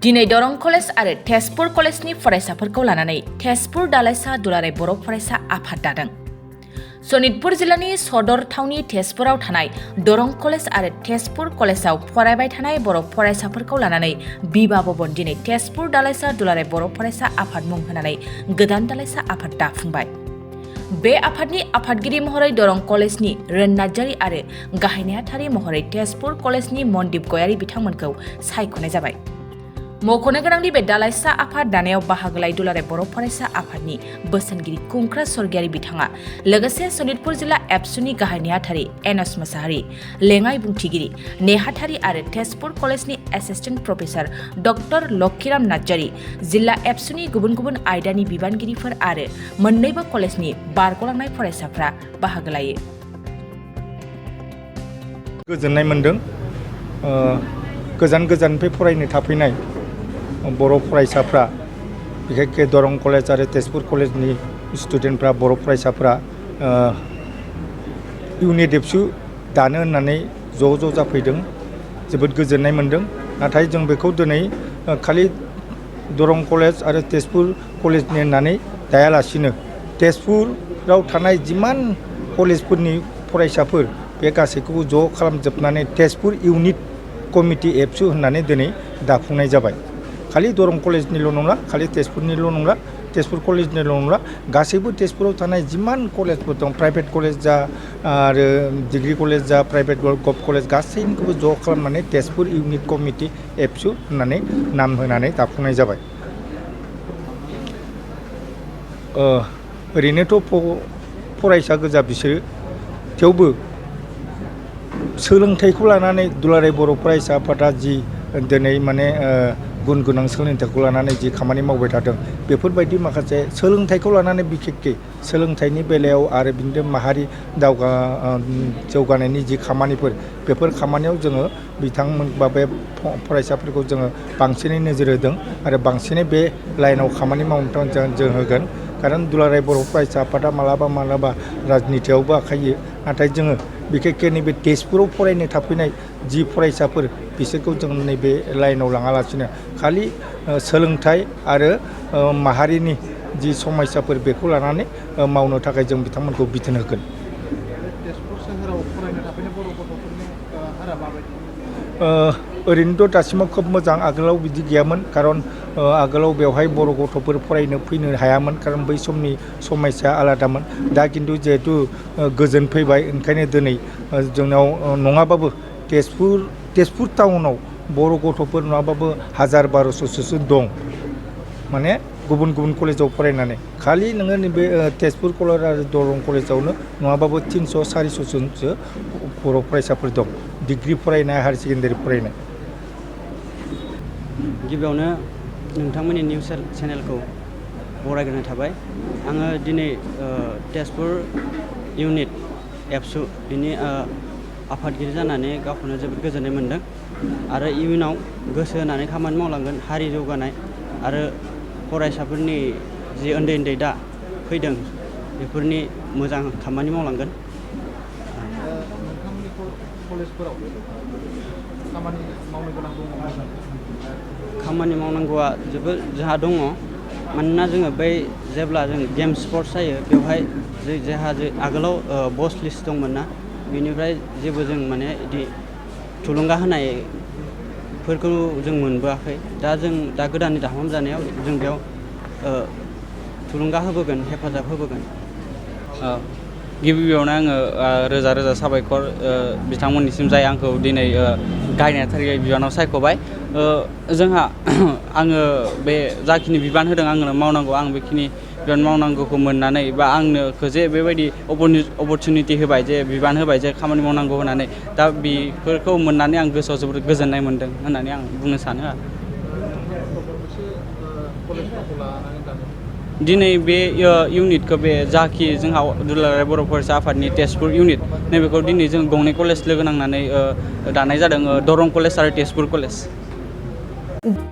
दिनै दरं कलेज आरो तेजपुर कलेजनि फरायसाफोरखौ लानानै तेजपुर दालाइसा दुलाराय बर' फरायसा आफाद दादों। सनितपुर जिल्लानि सदर थावनि तेजपुराव थानाय दरं कलेज आरो तेजपुर कलेजाव फरायबाय थानाय बर' फरायसाफोरखौ लानानै बिबा भबन दिनै तेजपुर दालाइसा दुलाराय बर' फरायसा आफाद मुं होनानै गोदान दालाइसा आफाद दाफुंबाय। बे आफादनि आफादगिरि महरै दरं कलेजनि रोन नार्जारी आरो गाहाय नेहाथारि महरै तेजपुर कलेजनि मनदीप गयारी बिथांमोनखौ सायख'नाय जाबाय। मख'नो गोनांदि बे दालाइसा आफाद दानायाव बाहागो लायै दुलाराय बर' फरायसा आफादनि बोसोनगिरि कुंक्रा स्वर्गियारी बिथाङा लोगोसे सनितपुर जिल्ला एबसुनि गाहाय नेहाथारि एनस मोसाहारि, लेङाइ बुंथिगिरि नेहाथारि आरो तेजपुर कलेजनि एसिस्टेन्ट प्रफेसर डक्टर लक्षीराम नार्जारी, जिल्ला एबसुनि गुबुन गुबुन आयदानि बिबानगिरिफोर आरो मोन्नैबो कलेजनि बारग'लांनाय फरायसाफ्रा बाहागो लायो। गोजोननाय मोनदों। गोजान गोजाननिफ्राय फरायनो थाफैनाय बर' फरायसाफ्रा बिखेखके दरं कलेज आरो तेजपुर कलेजनि स्टुडेन्टफ्रा बर' फरायसाफ्रा इउनिट एबसु दानो होननानै ज' जाफैदों। जोबोद गोजोननाय मोनदों। नाथाय जों बेखौ दिनै खालि दरं कलेज आरो तेजपुर कलेजनि होननानै दायालासिनो तेजपुराव थानाय जिमान कलेजफोरनि फरायसाफोर बे गासैखौबो ज' खालामजोबनानै तेजपुर इउनिट कमिटि एबसु होननानै दिनै दाफुंनाय जाबाय। खालि दरं कलेजनिल' नंला, खालि तेजपुरनिल' नंला, तेजपुर कलेजनिल' नंला, गासैबो तेजपुराव थानाय जिमान कलेजफोर दं, प्राइभेट कलेज जा आरो डिग्री कलेज जा, प्राइभेट गभ कलेज गासैनिखौबो ज' खालामनानै तेजपुर इउनिट कमिटि एबसु होननानै नाम होनानै दाफुंनाय जाबाय। ओरैनोथ' फरायसा गोजा बिसोरो, थेवबो सोलोंथाइखौ लानानै दुलाराय बर' फरायसा आफादा जि दिनै माने गुन गोनां सोलोंथाइखौ लानानै जि खामानि मावबाय थादों, बेफोरबायदि माखासे सोलोंथाइखौ लानानै बिखेखके सोलोंथाइनि बेलायाव आरो बिदिनो माहारि जौगानायनि जि खामानिफोर, बेफोर खामानियाव जोङो बिथांमोन बा बे फरायसाफोरखौ जोङो बांसिनै नोजोर होदों आरो बांसिनै बे लाइनाव खामानि मावनो थाखाय जों होगोन। खारन दुलाराय बर' फरायसा आफादा मालाबा राजनितियावबो आखायो, नाथाय जोङो बिखेखके नैबे तेजपुराव फरायनो थाफैनाय जि फरायसाफोर बिसोरखौ जों नैबे लाइनाव लाङालासिनो खालि सोलोंथाइ आरो माहारिनि जि समस्याफोर बेखौ लानानै मावनो थाखाय जों बिथांमोनखौ बिथोन होगोन। तेजपुर सोहोराव फरायनो थाफैनाय बर' गथ'फोरनि हारा माबायदि? ओरैनोथ' दासिमाव खोब मोजां। आगोलाव बिदि गैयामोन, खारन आगोलाव बेवहाय बर' गथ'फोर फैनो हायामोन, खारन बै समनि समस्या आलादामोन। दा खिन्थु जिहेथु गोजोन फैबाय, ओंखायनो दिनै जोंनाव नङाबाबो तेजपुर टाउनाव बर' गथ'फोर नङाबाबो 1000-1200सो दं, माने गुबुन गुबुन कलेजाव फरायनानै। खालि नोङो नैबे तेजपुर कलेज आरो दरं कलेजावनो नङाबाबो 300-400जनसो बर' फरायसाफोर दं, डिग्री फरायनाय, हायार सेकेन्डारि फरायनाय। गिबियावनो नोंथांमोननि निउस चेनेलखौ बरायग्रोनाय थाबाय। आङो दिनै तेजपुर इउनिट एबसु बिनि आफादगिरि जानानै गावखौनो जोबोद गोजोननाय मोन्दों आरो इयुनाव गोसो होनानै खामानि मावलांगोन। हारि जौगानाय आरो फरायसाफोरनि जि उन्दै दा फैदों बेफोरनि मोजां खामानि मावलांगोन। नोंथांमोननि कलेजफोराव खामानि मावनो गोनां दङ नामा? खामानि मावनांगौआ जोबोद जोंहा दङ, मानोना जोङो बै जेब्ला जों गेम स्पर्ट्स जायो बेवहाय जोंहा आगोलाव बस लिस्ट दंमोन ना, बेनिफ्राय जेबो जों माने बिदि थुलुंगा होनायफोरखौ जों मोनबोआखै। दा गोदानै दाफाम जानायाव जों बेयाव थुलुंगा होबोगोन, हेफाजाब होबोगोन। गिबियावनो आङो रोजा साबायखर बिथांमोननिसिम, जाय आंखौ दिनै गाहाय नेहाथारि बिबानाव सायख'बाय। आङो बे जाखिनि बिबान होदों आंनो मावनांगौ, आं बेखिनि बिबान मावनांगौखौ मोननानै बा आंनो जे बेबायदि अपरचुनिटि होबाय, जे बिबान होबाय, जे खामानि मावनांगौ होननानै, दा बेफोरखौ मोननानै आं गोसोआव जोबोद गोजोननाय मोन्दों होननानै आं बुंनो सानो आरो। दिनै बे इउनिटखौ, बे जाखि जोंहा दुलाराय बर' फरायसा आफादनि तेजपुर इउनिट, नैबेखौ दिनै जों गंनै कलेज लोगो नांनानै दानाय जादों, दरं कलेज आरो तेजपुर कलेज।